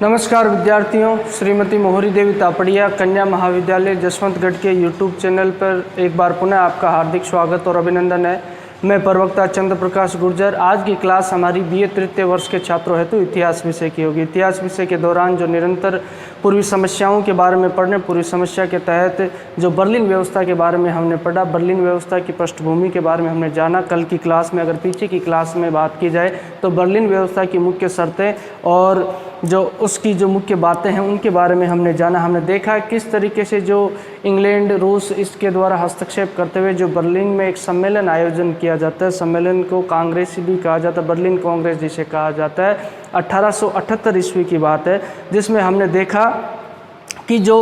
नमस्कार विद्यार्थियों, श्रीमती मोहरी देवी तापड़िया कन्या महाविद्यालय जसवंतगढ़ के यूट्यूब चैनल पर एक बार पुनः आपका हार्दिक स्वागत और अभिनंदन है। मैं प्रवक्ता चंद्र प्रकाश गुर्जर। आज की क्लास हमारी बीए तृतीय वर्ष के छात्रों हेतु इतिहास विषय की होगी। इतिहास विषय के दौरान जो निरंतर पूर्वी समस्याओं के बारे में पढ़ने, पूर्वी समस्या के तहत जो बर्लिन व्यवस्था के बारे में हमने पढ़ा, बर्लिन व्यवस्था की पृष्ठभूमि के बारे में हमने जाना। कल की क्लास में, अगर पीछे की क्लास में बात की जाए तो बर्लिन व्यवस्था की मुख्य शर्तें और जो उसकी जो मुख्य बातें हैं उनके बारे में हमने जाना। हमने देखा किस तरीके से जो इंग्लैंड, रूस इसके द्वारा हस्तक्षेप करते हुए जो बर्लिन में एक सम्मेलन आयोजन किया जाता है, सम्मेलन को कांग्रेस भी कहा जाता है, बर्लिन कांग्रेस जिसे कहा जाता है, 1878 ईस्वी की बात है, जिसमें हमने देखा कि जो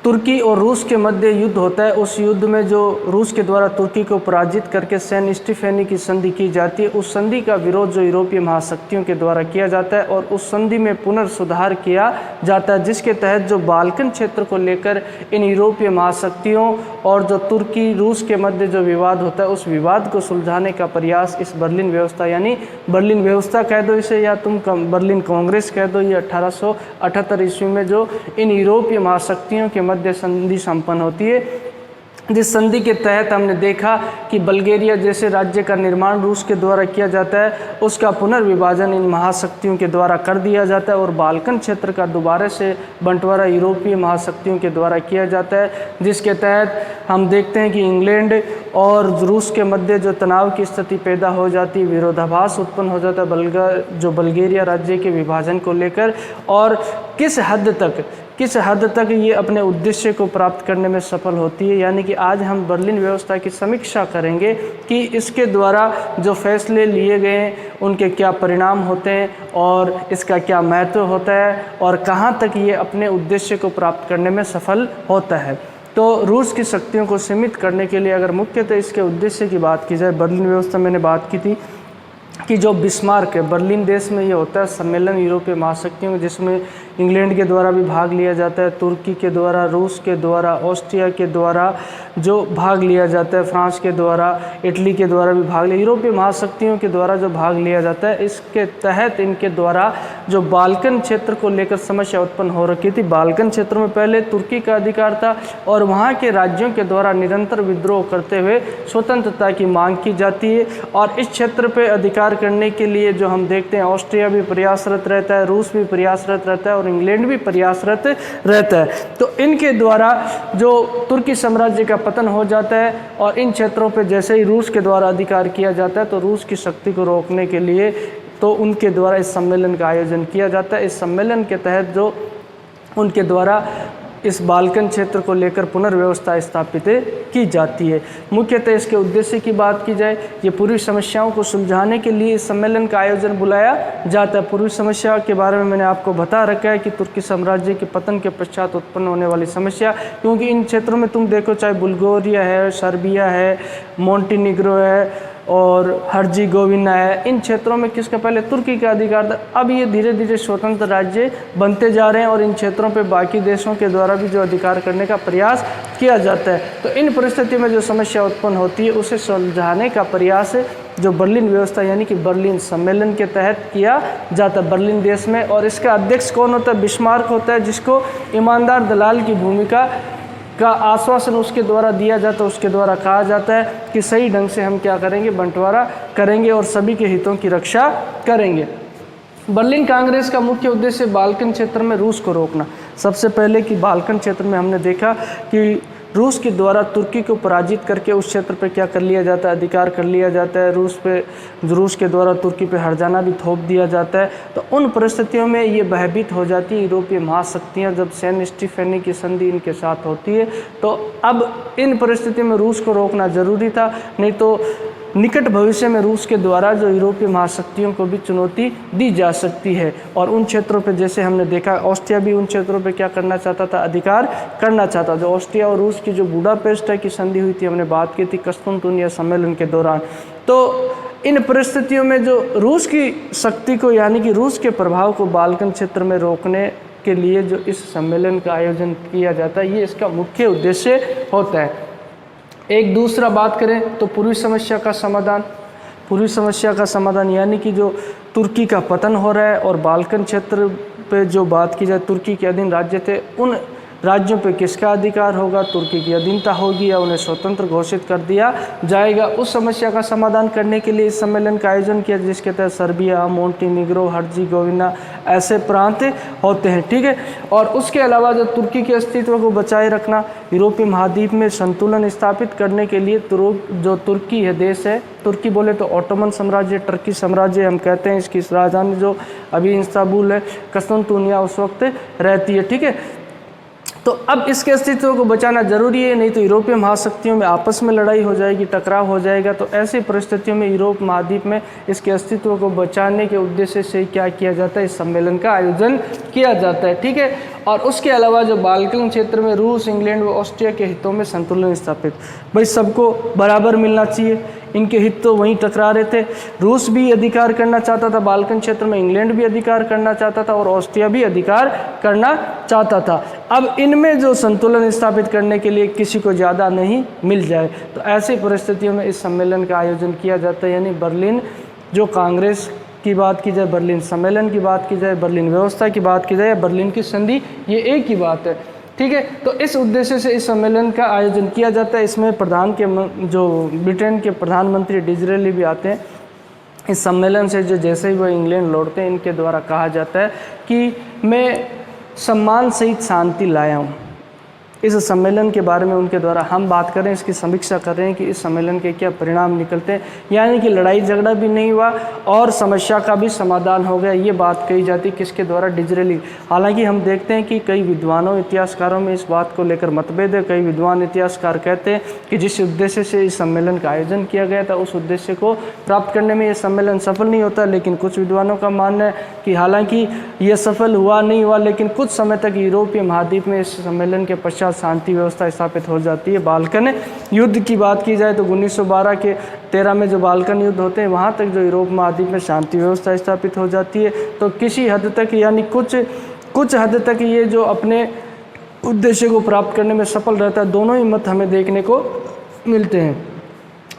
तुर्की और रूस के मध्य युद्ध होता है, उस युद्ध में जो रूस के द्वारा तुर्की को पराजित करके सेंट स्टीफेनी की संधि की जाती है, उस संधि का विरोध जो यूरोपीय महाशक्तियों के द्वारा किया जाता है और उस संधि में पुनर्सुधार किया जाता है, जिसके तहत जो बाल्कन क्षेत्र को लेकर इन यूरोपीय महाशक्तियों और जो तुर्की रूस के मध्य जो विवाद होता है, उस विवाद को सुलझाने का प्रयास इस बर्लिन व्यवस्था, यानी बर्लिन व्यवस्था कह दो इसे या तुम बर्लिन कांग्रेस कह दो, ये 1878 ईस्वी में जो इन यूरोपीय महाशक्तियों के मध्य संधि संपन्न होती है, जिस संधि के तहत हमने देखा कि बल्गेरिया जैसे राज्य का निर्माण रूस के द्वारा किया जाता है, उसका पुनर्विभाजन इन महाशक्तियों के द्वारा कर दिया जाता है और बाल्कन क्षेत्र का दोबारा से बंटवारा यूरोपीय महाशक्तियों के द्वारा किया जाता है, जिसके तहत हम देखते हैं कि इंग्लैंड और रूस के मध्य जो तनाव की स्थिति पैदा हो जाती है, विरोधाभास उत्पन्न हो जाता है बल्गेरिया राज्य के विभाजन को लेकर, और किस हद तक ये अपने उद्देश्य को प्राप्त करने में सफल होती है। यानी कि आज हम बर्लिन व्यवस्था की समीक्षा करेंगे कि इसके द्वारा जो फैसले लिए गए उनके क्या परिणाम होते हैं और इसका क्या महत्व होता है और कहाँ तक ये अपने उद्देश्य को प्राप्त करने में सफल होता है। तो रूस की शक्तियों को सीमित करने के लिए अगर मुख्यतः इसके उद्देश्य की बात की जाए, बर्लिन व्यवस्था मैंने बात की थी कि जो बिस्मार्क है, बर्लिन देश में ये होता है सम्मेलन यूरोपीय महाशक्तियों, जिसमें इंग्लैंड के द्वारा भी भाग लिया जाता है, तुर्की के द्वारा, रूस के द्वारा, ऑस्ट्रिया के द्वारा जो भाग लिया जाता है, फ्रांस के द्वारा, इटली के द्वारा भी भाग लिया, यूरोपीय महाशक्तियों के द्वारा जो भाग लिया जाता है, इसके तहत इनके द्वारा जो बाल्कन क्षेत्र को लेकर समस्या उत्पन्न हो रखी थी। बाल्कन क्षेत्र में पहले तुर्की का अधिकार था और वहाँ के राज्यों के द्वारा निरंतर विद्रोह करते हुए स्वतंत्रता की मांग की जाती है और इस क्षेत्र पर अधिकार करने के लिए जो हम देखते हैं, ऑस्ट्रिया भी प्रयासरत रहता है, रूस भी प्रयासरत रहता है और इंग्लैंड भी प्रयासरत रहता है। तो इनके द्वारा जो तुर्की साम्राज्य का पतन हो जाता है और इन क्षेत्रों पे जैसे ही रूस के द्वारा अधिकार किया जाता है, तो रूस की शक्ति को रोकने के लिए तो उनके द्वारा इस सम्मेलन का आयोजन किया जाता है। इस सम्मेलन के तहत जो उनके द्वारा इस बाल्कन क्षेत्र को लेकर पुनर्व्यवस्था स्थापित की जाती है। मुख्यतः इसके उद्देश्य की बात की जाए, ये पूर्वी समस्याओं को सुलझाने के लिए इस सम्मेलन का आयोजन बुलाया जाता है। पूर्वी समस्या के बारे में मैंने आपको बता रखा है कि तुर्की साम्राज्य के पतन के पश्चात उत्पन्न होने वाली समस्या, क्योंकि इन क्षेत्रों में तुम देखो, चाहे बुल्गारिया है, सर्बिया है, मोंटेनिग्रो है और हर्जेगोविना है, इन क्षेत्रों में किसका पहले तुर्की का अधिकार था। अब ये धीरे धीरे स्वतंत्र राज्य बनते जा रहे हैं और इन क्षेत्रों पे बाकी देशों के द्वारा भी जो अधिकार करने का प्रयास किया जाता है। तो इन परिस्थितियों में जो समस्या उत्पन्न होती है उसे सुलझाने का प्रयास जो बर्लिन व्यवस्था यानी कि बर्लिन सम्मेलन के तहत किया जाता है बर्लिन देश में। और इसका अध्यक्ष कौन होता है? बिस्मार्क होता है, जिसको ईमानदार दलाल की भूमिका का आश्वासन उसके द्वारा दिया जाता है। उसके द्वारा कहा जाता है कि सही ढंग से हम क्या करेंगे, बंटवारा करेंगे और सभी के हितों की रक्षा करेंगे। बर्लिन कांग्रेस का मुख्य उद्देश्य बाल्कन क्षेत्र में रूस को रोकना। सबसे पहले कि बाल्कन क्षेत्र में हमने देखा कि रूस के द्वारा तुर्की को पराजित करके उस क्षेत्र पे क्या कर लिया जाता है, अधिकार कर लिया जाता है। रूस के द्वारा तुर्की पे हर्जाना भी थोप दिया जाता है। तो उन परिस्थितियों में ये भयभीत हो जाती है यूरोपीय महाशक्तियाँ, जब सेंट स्टीफेनी की संधि इनके साथ होती है। तो अब इन परिस्थितियों में रूस को रोकना जरूरी था, नहीं तो निकट भविष्य में रूस के द्वारा जो यूरोपीय महाशक्तियों को भी चुनौती दी जा सकती है। और उन क्षेत्रों पे जैसे हमने देखा, ऑस्ट्रिया भी उन क्षेत्रों पे क्या करना चाहता था, अधिकार करना चाहता। जो ऑस्ट्रिया और रूस की जो बुडापेस्ट की संधि हुई थी, हमने बात की थी कस्तूनतुनिया सम्मेलन के दौरान। तो इन परिस्थितियों में जो रूस की शक्ति को यानी कि रूस के प्रभाव को बाल्कन क्षेत्र में रोकने के लिए जो इस सम्मेलन का आयोजन किया जाता है, ये इसका मुख्य उद्देश्य होता है। एक दूसरा बात करें तो पूर्वी समस्या का समाधान। पूर्वी समस्या का समाधान यानी कि जो तुर्की का पतन हो रहा है और बाल्कन क्षेत्र पे जो बात की जाए, तुर्की के अधीन राज्य थे, उन राज्यों पे किसका अधिकार होगा, तुर्की की अधीनता होगी या उन्हें स्वतंत्र घोषित कर दिया जाएगा। उस समस्या का समाधान करने के लिए इस सम्मेलन का आयोजन किया, जिसके तहत सर्बिया, मोंटीनिग्रो, हर्जेगोविना ऐसे प्रांत होते हैं, ठीक है। और उसके अलावा जो तुर्की के अस्तित्व को बचाए रखना, यूरोपीय महाद्वीप में संतुलन स्थापित करने के लिए जो तुर्की है देश है, तुर्की बोले तो ऑटोमन साम्राज्य, टर्की साम्राज्य हम कहते हैं, इसकी राजधानी जो अभी इस्तांबुल है, कस्तूनतुनिया उस वक्त रहती है, ठीक है। तो अब इसके अस्तित्व को बचाना जरूरी है, नहीं तो यूरोपीय महाशक्तियों में आपस में लड़ाई हो जाएगी, टकराव हो जाएगा। तो ऐसी परिस्थितियों में यूरोप महाद्वीप में इसके अस्तित्व को बचाने के उद्देश्य से क्या किया जाता है, इस सम्मेलन का आयोजन किया जाता है, ठीक है। और उसके अलावा जो बाल्कन क्षेत्र में रूस, इंग्लैंड व ऑस्ट्रिया के हितों में संतुलन स्थापित, भाई सबको बराबर मिलना चाहिए, इनके हित तो वहीं टकरा रहे थे। रूस भी अधिकार करना चाहता था बाल्कन क्षेत्र में, इंग्लैंड भी अधिकार करना चाहता था और ऑस्ट्रिया भी अधिकार करना चाहता था। अब इनमें जो संतुलन स्थापित करने के लिए किसी को ज़्यादा नहीं मिल जाए, तो ऐसी परिस्थितियों में इस सम्मेलन का आयोजन किया जाता है। यानी बर्लिन जो कांग्रेस की बात की जाए, बर्लिन सम्मेलन की बात की जाए, बर्लिन व्यवस्था की बात की जाए, बर्लिन की संधि, ये एक ही बात है, ठीक है। तो इस उद्देश्य से इस सम्मेलन का आयोजन किया जाता है। इसमें जो ब्रिटेन के प्रधानमंत्री डिज़रेली भी आते हैं। इस सम्मेलन से जो जैसे ही वो इंग्लैंड लौटते हैं, इनके द्वारा कहा जाता है कि मैं सम्मान सहित शांति लाया हूँ। इस सम्मेलन के बारे में उनके द्वारा हम बात करें, इसकी समीक्षा कर रहे हैं कि इस सम्मेलन के क्या परिणाम निकलते हैं, यानी कि लड़ाई झगड़ा भी नहीं हुआ और समस्या का भी समाधान हो गया, ये बात कही जाती है किसके द्वारा, डिज़रेली। हालांकि हम देखते हैं कि कई विद्वानों, इतिहासकारों में इस बात को लेकर मतभेद है। कई विद्वान इतिहासकार कहते हैं कि जिस उद्देश्य से इस सम्मेलन का आयोजन किया गया था, उस उद्देश्य को प्राप्त करने में ये सम्मेलन सफल नहीं होता। लेकिन कुछ विद्वानों का मानना है कि हालांकि ये सफल हुआ नहीं हुआ, लेकिन कुछ समय तक यूरोपीय महाद्वीप में इस सम्मेलन के पश्चात शांति व्यवस्था स्थापित हो जाती है। बाल्कन युद्ध की बात की जाए तो 1912 के 13 में जो बाल्कन युद्ध होते हैं, वहाँ तक जो यूरोप महाद्वीप में शांति व्यवस्था स्थापित हो जाती है। तो किसी हद तक, यानी कुछ हद तक ये जो अपने उद्देश्य को प्राप्त करने में सफल रहता है। दोनों ही मत हमें देखने को मिलते हैं।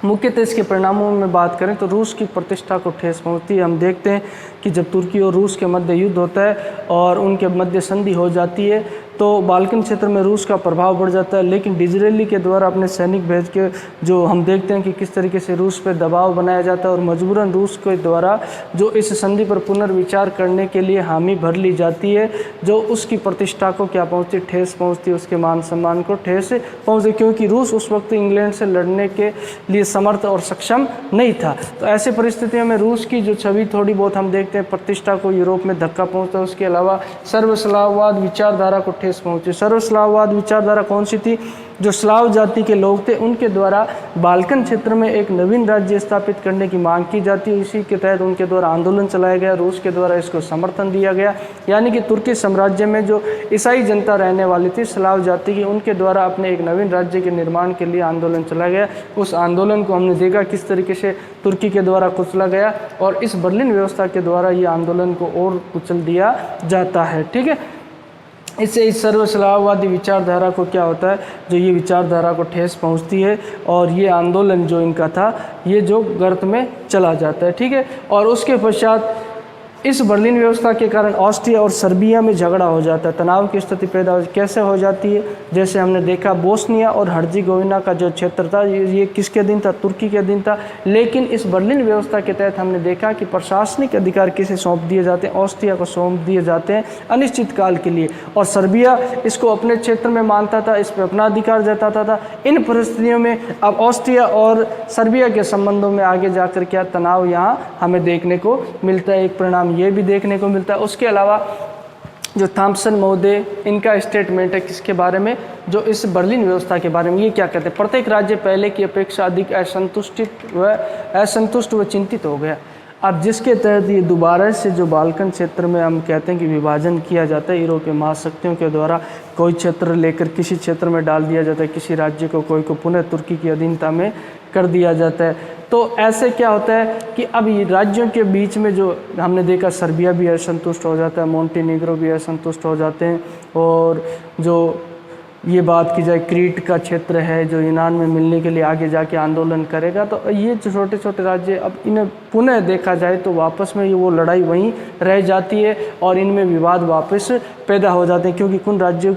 मुख्यतः इसके परिणामों में बात करें तो रूस की प्रतिष्ठा को ठेस पहुंचती है। हम देखते हैं कि जब तुर्की और रूस के मध्य युद्ध होता है और उनके मध्य संधि हो जाती है, तो बाल्कन क्षेत्र में रूस का प्रभाव बढ़ जाता है। लेकिन डिज़रेली के द्वारा अपने सैनिक भेज के जो हम देखते हैं कि किस तरीके से रूस पर दबाव बनाया जाता है और मजबूरन रूस के द्वारा जो इस संधि पर पुनर्विचार करने के लिए हामी भर ली जाती है, जो उसकी प्रतिष्ठा को क्या पहुँचती, ठेस पहुँचती, उसके मान सम्मान को ठेस पहुँचती, क्योंकि रूस उस वक्त इंग्लैंड से लड़ने के लिए समर्थ और सक्षम नहीं था। तो ऐसे परिस्थितियों में रूस की जो छवि थोड़ी बहुत हम देखते हैं, प्रतिष्ठा को यूरोप में धक्का पहुँचता है। उसके अलावा सर्वस्लाववाद विचारधारा को ठेस पहुंची। सर्वस्लाववाद विचारधारा कौन सी थी? जो स्लाव जाति के लोग थे, उनके द्वारा बाल्कन क्षेत्र में एक नवीन राज्य स्थापित करने की मांग की जाती है। इसी के तहत उनके द्वारा आंदोलन चलाया गया, रूस के द्वारा इसको समर्थन दिया गया। यानी कि तुर्की साम्राज्य में जो ईसाई जनता रहने वाली थी स्लाव जाति की, उनके द्वारा अपने एक नवीन राज्य के निर्माण के लिए आंदोलन चलाया गया। उस आंदोलन को हमने देखा किस तरीके से तुर्की के द्वारा कुचला गया और इस बर्लिन व्यवस्था के द्वारा ये आंदोलन को और कुचल दिया जाता है, ठीक है। इससे इस सर्वस्लाववादी विचारधारा को क्या होता है, जो ये विचारधारा को ठेस पहुंचती है और ये आंदोलन जो इनका था ये जो गर्त में चला जाता है, ठीक है। और उसके पश्चात इस बर्लिन व्यवस्था के कारण ऑस्ट्रिया और सर्बिया में झगड़ा हो जाता है, तनाव की स्थिति पैदा हो। कैसे हो जाती है? जैसे हमने देखा बोस्निया और हर्जेगोविना का जो क्षेत्र था ये किसके अधीन था? तुर्की के अधीन था। लेकिन इस बर्लिन व्यवस्था के तहत हमने देखा कि प्रशासनिक अधिकार किसे सौंप दिए जाते हैं? ऑस्ट्रिया को सौंप दिए जाते हैं अनिश्चित काल के लिए, और सर्बिया इसको अपने क्षेत्र में मानता था, इस पर अपना अधिकार जताता था। इन परिस्थितियों में अब ऑस्ट्रिया और सर्बिया के संबंधों में आगे जाकर क्या तनाव यहाँ हमें देखने को मिलता है, एक परिणाम ये भी देखने को मिलता है। उसके अलावा जो थॉम्सन महोदय, इनका स्टेटमेंट है किसके बारे में, जो इस बर्लिन व्यवस्था के बारे में। ये क्या कहते हैं? प्रत्येक राज्य पहले की अपेक्षा अधिक असंतुष्ट व चिंतित हो गया। अब जिसके तहत ये दोबारा से जो बाल्कन क्षेत्र में हम कहते हैं कि विभाजन किया जाता है यूरोपीय महाशक्तियों के द्वारा, कोई क्षेत्र लेकर किसी क्षेत्र में डाल दिया जाता है, किसी राज्य को कोई को पुनः तुर्की की अधीनता में कर दिया जाता है। तो ऐसे क्या होता है कि अब ये राज्यों के बीच में जो हमने देखा, सर्बिया भी असंतुष्ट हो जाता है, मोंटीनिग्रो भी असंतुष्ट हो जाते हैं, और जो ये बात की जाए क्रीट का क्षेत्र है जो यूनान में मिलने के लिए आगे जाके आंदोलन करेगा, तो ये जो छोटे छोटे राज्य अब इन्हें पुनः देखा जाए तो वापस में ये वो लड़ाई वहीं रह जाती है और इनमें विवाद वापस पैदा हो जाते हैं, क्योंकि कई राज्यों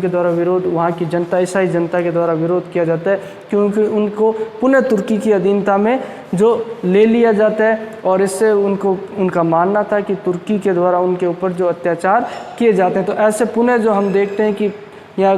के द्वारा विरोध, वहाँ की जनता, ईसाई जनता के द्वारा विरोध किया जाता है, क्योंकि उनको पुनः तुर्की की अधीनता में जो ले लिया जाता है और इससे उनका मानना था कि तुर्की के द्वारा उनके ऊपर जो अत्याचार किए जाते हैं। तो ऐसे पुनः जो हम देखते हैं कि या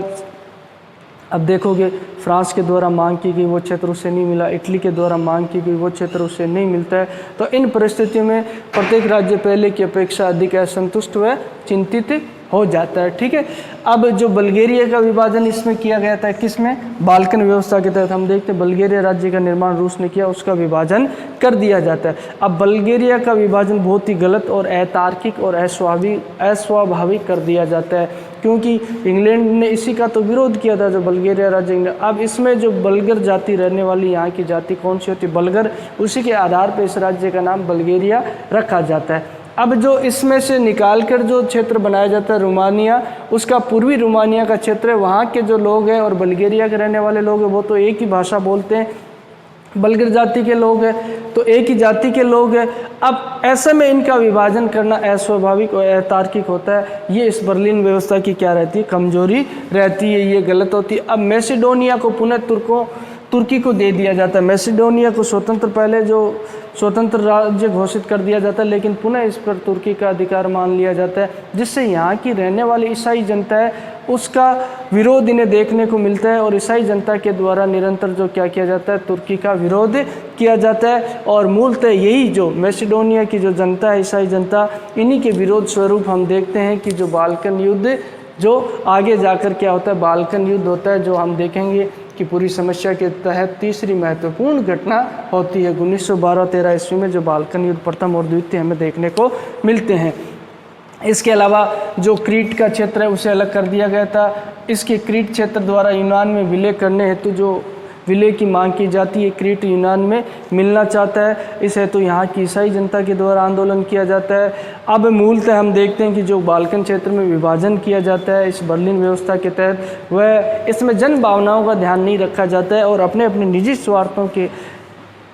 अब देखोगे फ्रांस के द्वारा मांग की गई वो क्षेत्र उसे नहीं मिला, इटली के द्वारा मांग की गई वो क्षेत्र उसे नहीं मिलता है। तो इन परिस्थितियों में प्रत्येक राज्य पहले की अपेक्षा अधिक असंतुष्ट व चिंतित हो जाता है। ठीक है, अब जो बल्गेरिया का विभाजन इसमें किया गया था, किसमें, बाल्कन व्यवस्था के तहत हम देखते हैं बल्गेरिया राज्य का निर्माण रूस ने किया, उसका विभाजन कर दिया जाता है। अब बल्गेरिया का विभाजन बहुत ही गलत और अतार्किक और अस्वाभाविक कर दिया जाता है, क्योंकि इंग्लैंड ने इसी का तो विरोध किया था, जो बल्गेरिया राज्य। अब इसमें जो बल्गर जाति रहने वाली यहाँ की जाति कौन सी होती, बल्गर, उसी के आधार पर इस राज्य का नाम बल्गेरिया रखा जाता है। अब जो इसमें से निकालकर जो क्षेत्र बनाया जाता है रोमानिया, उसका पूर्वी रोमानिया का क्षेत्र है, वहाँ के जो लोग हैं और बल्गेरिया के रहने वाले लोग हैं वो तो एक ही भाषा बोलते हैं, बल्गर जाति के लोग हैं, तो एक ही जाति के लोग हैं। अब ऐसे में इनका विभाजन करना अस्वाभाविक और अतार्किक होता है। ये इस बर्लिन व्यवस्था की क्या रहती है, कमजोरी रहती है, ये गलत होती है। अब मैसेडोनिया को पुनः तुर्की को दे दिया जाता है। मैसेडोनिया को पहले जो स्वतंत्र राज्य घोषित कर दिया जाता है, लेकिन पुनः इस पर तुर्की का अधिकार मान लिया जाता है, जिससे यहाँ की रहने वाली ईसाई जनता है उसका विरोध इन्हें देखने को मिलता है और ईसाई जनता के द्वारा निरंतर जो क्या किया जाता है, तुर्की का विरोध किया जाता है। और मूलतः यही जो मैसेडोनिया की जो जनता है, ईसाई जनता, इन्हीं के विरोध स्वरूप हम देखते हैं कि जो बाल्कन युद्ध, जो आगे जाकर क्या होता है, बाल्कन युद्ध होता है, जो हम देखेंगे कि पूरी समस्या के तहत तीसरी महत्वपूर्ण घटना होती है 1912-13 ईस्वी में, जो बाल्कन युद्ध प्रथम और द्वितीय हमें देखने को मिलते हैं। इसके अलावा जो क्रीट का क्षेत्र है उसे अलग कर दिया गया था। इसके क्रीट क्षेत्र द्वारा यूनान में विलय करने हेतु जो विलय की मांग की जाती है, क्रीट यूनान में मिलना चाहता है, इस हेतु यहाँ की ईसाई जनता के द्वारा आंदोलन किया जाता है। अब मूलतः हम देखते हैं कि जो बाल्कन क्षेत्र में विभाजन किया जाता है इस बर्लिन व्यवस्था के तहत, वह इसमें जन भावनाओं का ध्यान नहीं रखा जाता है और अपने अपने निजी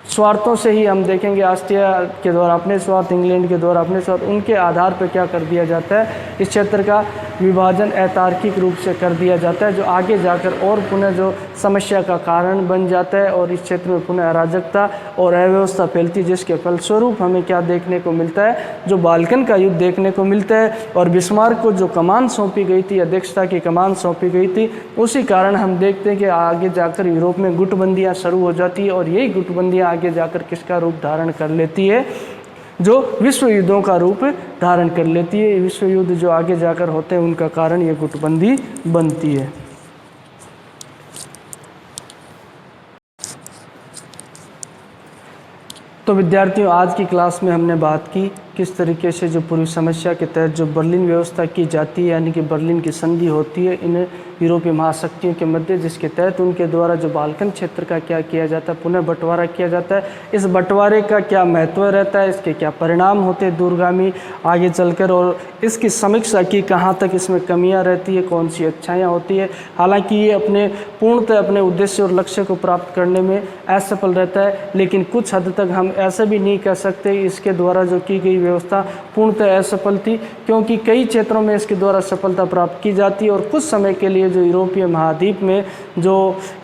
स्वार्थों से ही हम देखेंगे, ऑस्ट्रिया के द्वारा अपने स्वार्थ, इंग्लैंड के द्वारा अपने स्वार्थ, उनके आधार पर क्या कर दिया जाता है, इस क्षेत्र का विभाजन अतार्किक रूप से कर दिया जाता है, जो आगे जाकर और पुनः जो समस्या का कारण बन जाता है और इस क्षेत्र में पुनः अराजकता और अव्यवस्था फैलती है, जिसके फलस्वरूप हमें क्या देखने को मिलता है, जो बाल्कन का युद्ध देखने को मिलता है। और बिस्मार्क को जो कमान सौंपी गई थी, अध्यक्षता की कमान सौंपी गई थी, उसी कारण हम देखते हैं कि आगे जाकर यूरोप में गुटबंदियाँ शुरू हो जाती है और यही गुटबंदियाँ आगे जाकर किसका रूप धारण कर लेती है, जो विश्व युद्धों का रूप धारण कर लेती है। विश्व युद्ध जो आगे जाकर होते हैं उनका कारण ये गुटबंदी बनती है। तो विद्यार्थियों, आज की क्लास में हमने बात की किस तरीके से जो पूरी समस्या के तहत जो बर्लिन व्यवस्था की जाती है, यानी कि बर्लिन की संधि होती है इन यूरोपीय महाशक्तियों के मध्य, जिसके तहत उनके द्वारा जो बाल्कन क्षेत्र का क्या किया जाता है, पुनः बंटवारा किया जाता है। इस बंटवारे का क्या महत्व रहता है, इसके क्या परिणाम होते हैं दूरगामी आगे चलकर, और इसकी समीक्षा की कहाँ तक इसमें कमियाँ रहती है, कौन सी अच्छाइयाँ होती है। हालांकि ये पूर्णतः अपने उद्देश्य और लक्ष्य को प्राप्त करने में असफल रहता है, लेकिन कुछ हद तक हम ऐसा भी नहीं कह सकते इसके द्वारा जो की गई व्यवस्था पूर्णतः असफल थी, क्योंकि कई क्षेत्रों में इसके द्वारा सफलता प्राप्त की जाती है और कुछ समय के लिए जो यूरोपीय महाद्वीप में जो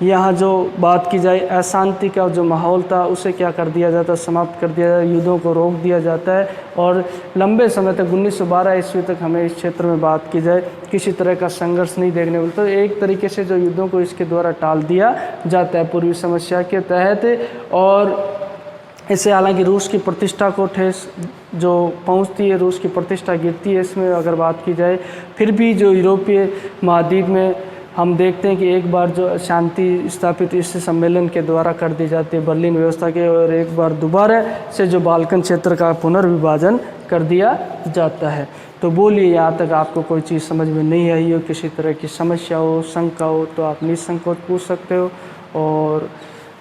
यहाँ जो बात की जाए अशांति का जो माहौल था उसे क्या कर दिया जाता, समाप्त कर दिया जाता, युद्धों को रोक दिया जाता है और लंबे समय तक 1912 ईस्वी तक हमें इस क्षेत्र में बात की जाए किसी तरह का संघर्ष नहीं देखने को मिलता। तो एक तरीके से जो युद्धों को इसके द्वारा टाल दिया जाता है पूर्वी समस्या के तहत। और इससे हालांकि रूस की प्रतिष्ठा को ठेस जो पहुंचती है, रूस की प्रतिष्ठा गिरती है इसमें अगर बात की जाए। फिर भी जो यूरोपीय महाद्वीप में हम देखते हैं कि एक बार जो शांति स्थापित इस सम्मेलन के द्वारा कर दी जाती है बर्लिन व्यवस्था के, और एक बार दोबारा से जो बाल्कन क्षेत्र का पुनर्विभाजन कर दिया जाता है। तो बोलिए, यहाँ तक आपको कोई चीज़ समझ में नहीं आई हो, किसी तरह की समस्या हो, शंका हो, तो आप निसंकोच पूछ सकते हो। और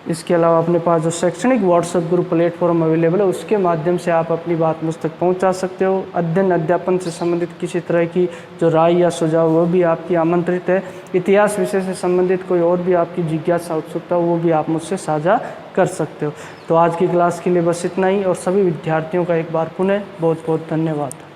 इसके अलावा अपने पास जो शैक्षणिक व्हाट्सएप ग्रुप प्लेटफॉर्म अवेलेबल है उसके माध्यम से आप अपनी बात मुझ तक पहुंचा सकते हो। अध्ययन अध्यापन से संबंधित किसी तरह की जो राय या सुझाव वो भी आपकी आमंत्रित है। इतिहास विषय से संबंधित कोई और भी आपकी जिज्ञासा उत्सुकता हो वो भी आप मुझसे साझा कर सकते हो। तो आज की क्लास के लिए बस इतना ही और सभी विद्यार्थियों का एक बार पुनः बहुत बहुत धन्यवाद।